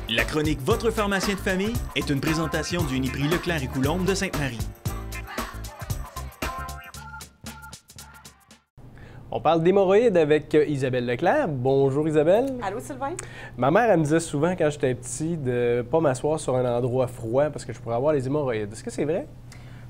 La chronique Votre pharmacien de famille est une présentation du Uniprix Leclerc et Coulombe de Sainte-Marie. On parle d'hémorroïdes avec Isabelle Leclerc. Bonjour Isabelle. Allô Sylvain? Ma mère, elle me disait souvent quand j'étais petit de ne pas m'asseoir sur un endroit froid parce que je pourrais avoir les hémorroïdes. Est-ce que c'est vrai?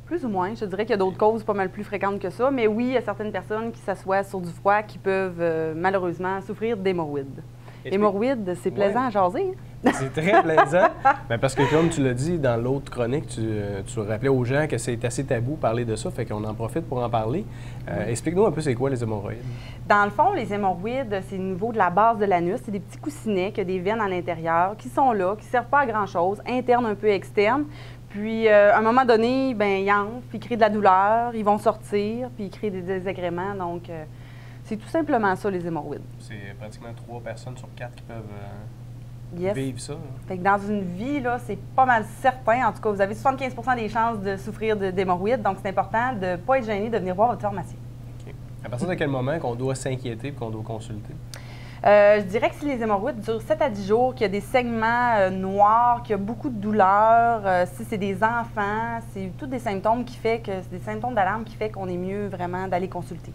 Plus ou moins. Je dirais qu'il y a d'autres causes pas mal plus fréquentes que ça, mais oui, il y a certaines personnes qui s'assoient sur du froid qui peuvent malheureusement souffrir d'hémorroïdes. Hémorroïdes, c'est plaisant à jaser. C'est très plaisant. Bien, parce que comme tu l'as dit dans l'autre chronique, tu rappelais aux gens que c'est assez tabou de parler de ça, fait qu'on en profite pour en parler. Explique-nous un peu c'est quoi les hémorroïdes. Dans le fond, les hémorroïdes, c'est au niveau de la base de l'anus. C'est des petits coussinets qui ont des veines à l'intérieur, qui sont là, qui ne servent pas à grand-chose, internes un peu externes. Puis, à un moment donné, bien, ils enflent, puis ils créent de la douleur, ils vont sortir, puis ils créent des désagréments. Donc, c'est tout simplement ça, les hémorroïdes. C'est pratiquement 3 personnes sur 4 qui peuvent Yes. vivre ça. Fait que dans une vie, là, c'est pas mal certain. En tout cas, vous avez 75 des chances de souffrir d'hémorroïdes. Donc, c'est important de ne pas être gêné de venir voir votre pharmacien. OK. À partir de quel moment qu'on doit s'inquiéter et qu'on doit consulter? Je dirais que si les hémorroïdes durent 7 à 10 jours, qu'il y a des segments noirs, qu'il y a beaucoup de douleurs, si c'est des enfants, c'est tous des symptômes qui fait que c'est des symptômes d'alarme qui fait qu'on est mieux vraiment d'aller consulter.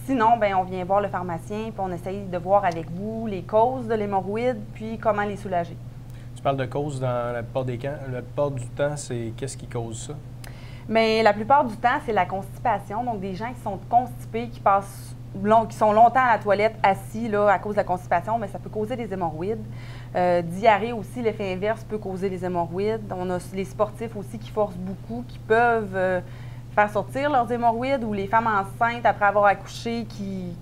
Sinon, bien, on vient voir le pharmacien puis on essaye de voir avec vous les causes de l'hémorroïde puis comment les soulager. Tu parles de causes dans la plupart des cas. La plupart du temps, c'est qu'est-ce qui cause ça? Mais la plupart du temps, c'est la constipation. Donc, des gens qui sont constipés, qui sont longtemps à la toilette assis là, à cause de la constipation, mais ça peut causer des hémorroïdes. Diarrhée aussi, l'effet inverse peut causer les hémorroïdes. On a les sportifs aussi qui forcent beaucoup, qui peuvent faire sortir leurs hémorroïdes, ou les femmes enceintes après avoir accouché qui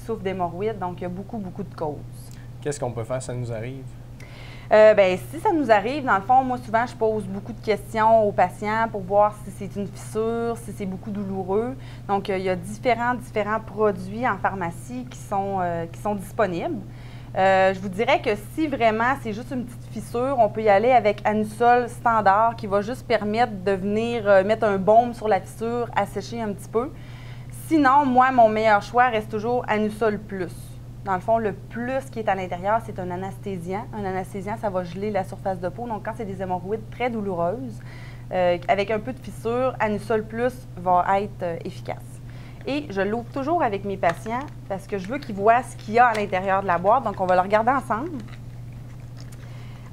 souffrent d'hémorroïdes. Donc, il y a beaucoup, beaucoup de causes. Qu'est-ce qu'on peut faire si ça nous arrive? Bien, si ça nous arrive, dans le fond, moi, souvent, je pose beaucoup de questions aux patients pour voir si c'est une fissure, si c'est beaucoup douloureux. Donc, il y a différents produits en pharmacie qui sont disponibles. Je vous dirais que si vraiment c'est juste une petite fissure, on peut y aller avec Anusol standard qui va juste permettre de venir mettre un baume sur la fissure, assécher un petit peu. Sinon, moi, mon meilleur choix reste toujours Anusol Plus. Dans le fond, le plus qui est à l'intérieur, c'est un anesthésiant. Un anesthésiant, ça va geler la surface de peau. Donc, quand c'est des hémorroïdes très douloureuses, avec un peu de fissure, Anusol Plus va être efficace. Et je l'ouvre toujours avec mes patients parce que je veux qu'ils voient ce qu'il y a à l'intérieur de la boîte. Donc, on va le regarder ensemble.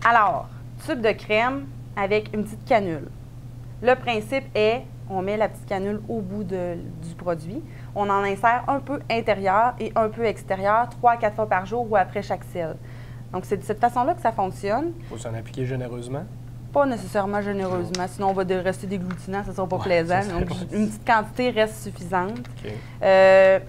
Alors, tube de crème avec une petite canule. Le principe est, on met la petite canule au bout du produit. On en insère un peu intérieur et un peu extérieur, 3 à 4 fois par jour ou après chaque selle. Donc, c'est de cette façon-là que ça fonctionne. Il faut s'en appliquer généreusement? Pas nécessairement généreusement, sinon on va rester dégloutinant, ça ne sera pas plaisant. Donc, une petite quantité reste suffisante. Okay.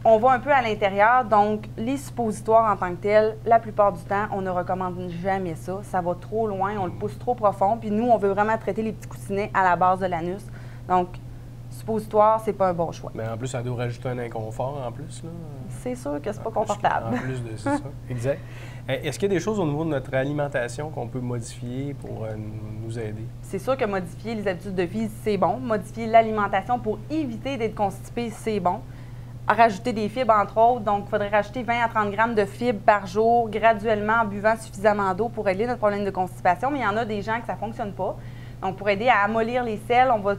On va un peu à l'intérieur, donc les suppositoires en tant que tels, la plupart du temps, on ne recommande jamais ça. Ça va trop loin, on le pousse trop profond, puis nous, on veut vraiment traiter les petits coussinets à la base de l'anus. Donc, suppositoire, c'est pas un bon choix. Mais en plus, ça doit rajouter un inconfort en plus, là. C'est sûr que c'est pas confortable. En plus de c'est ça, exact. Est-ce qu'il y a des choses au niveau de notre alimentation qu'on peut modifier pour nous aider? C'est sûr que modifier les habitudes de vie, c'est bon. Modifier l'alimentation pour éviter d'être constipé, c'est bon. Rajouter des fibres, entre autres. Donc, il faudrait rajouter 20 à 30 grammes de fibres par jour, graduellement, en buvant suffisamment d'eau pour régler notre problème de constipation. Mais il y en a des gens que ça ne fonctionne pas. Donc, pour aider à amollir les selles, on va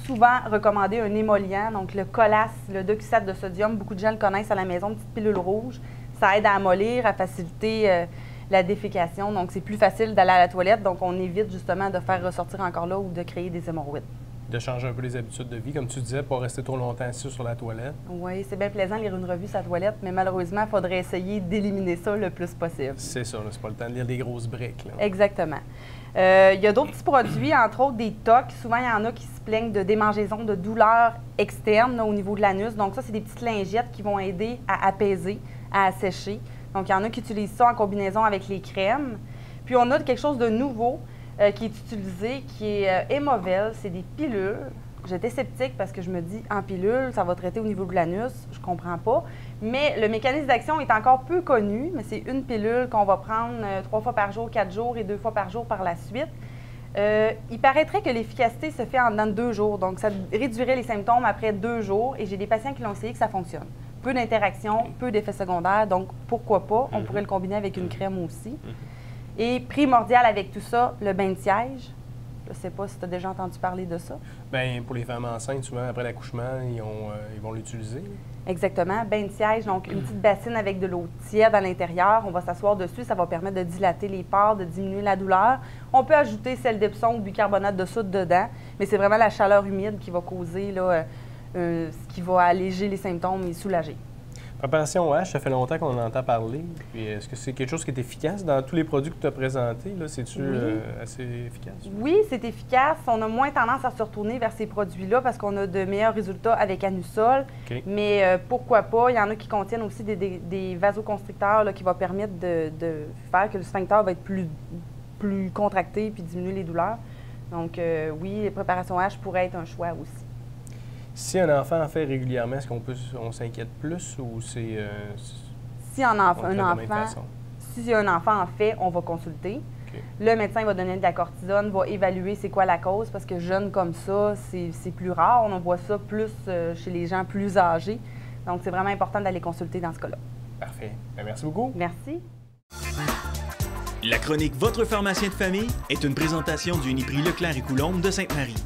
souvent recommander un émollient, donc le Colas, le doxysate de sodium. Beaucoup de gens le connaissent à la maison, une petite pilule rouge. Ça aide à amollir, à faciliter la défécation. Donc, c'est plus facile d'aller à la toilette. Donc, on évite justement de faire ressortir encore là ou de créer des hémorroïdes. De changer un peu les habitudes de vie, comme tu disais, pas rester trop longtemps assis sur la toilette. Oui, c'est bien plaisant de lire une revue sur la toilette, mais malheureusement, il faudrait essayer d'éliminer ça le plus possible. C'est ça, c'est pas le temps de lire des grosses briques. Là. Exactement. Il y a d'autres petits produits, entre autres des tocs. Souvent, il y en a qui se plaignent de démangeaisons, de douleurs externes là, au niveau de l'anus. Donc ça, c'est des petites lingettes qui vont aider à apaiser, à assécher. Donc, il y en a qui utilisent ça en combinaison avec les crèmes. Puis, on a quelque chose de nouveau qui est utilisé, qui est Hémovel. C'est des pilules. J'étais sceptique parce que je me dis, en pilule, ça va traiter au niveau de l'anus. Je comprends pas. Mais le mécanisme d'action est encore peu connu, mais c'est une pilule qu'on va prendre 3 fois par jour, 4 jours et 2 fois par jour par la suite. Il paraîtrait que l'efficacité se fait en dedans de 2 jours. Donc, ça réduirait les symptômes après 2 jours. Et j'ai des patients qui l'ont essayé que ça fonctionne. Peu d'interactions, peu d'effets secondaires. Donc, pourquoi pas? On pourrait le combiner avec une crème aussi. Et primordial avec tout ça, le bain de siège. Je ne sais pas si tu as déjà entendu parler de ça. Bien, pour les femmes enceintes, souvent après l'accouchement, ils vont l'utiliser. Exactement, bain de siège, donc une petite bassine avec de l'eau tiède à l'intérieur. On va s'asseoir dessus, ça va permettre de dilater les pores, de diminuer la douleur. On peut ajouter sel d'Epsom ou bicarbonate de soude dedans, mais c'est vraiment la chaleur humide qui va causer là, ce qui va alléger les symptômes et soulager. Préparation H, ça fait longtemps qu'on en entend parler. Puis est-ce que c'est quelque chose qui est efficace dans tous les produits que tu as présentés? C'est-tu assez efficace? Oui, c'est efficace. On a moins tendance à se retourner vers ces produits-là parce qu'on a de meilleurs résultats avec Anusol. Okay. Mais pourquoi pas? Il y en a qui contiennent aussi des vasoconstricteurs là, qui vont permettre de faire que le sphincter va être plus contracté puis diminuer les douleurs. Donc oui, les préparations H pourraient être un choix aussi. Si un enfant en fait régulièrement, est-ce on s'inquiète plus ou c'est... Si un enfant en fait, on va consulter. Okay. Le médecin va donner de la cortisone, va évaluer c'est quoi la cause, parce que jeune comme ça, c'est plus rare. On voit ça plus chez les gens plus âgés. Donc, c'est vraiment important d'aller consulter dans ce cas-là. Parfait. Bien, merci beaucoup. Merci. La chronique Votre pharmacien de famille est une présentation du Uniprix Leclerc et Coulombe de Sainte-Marie.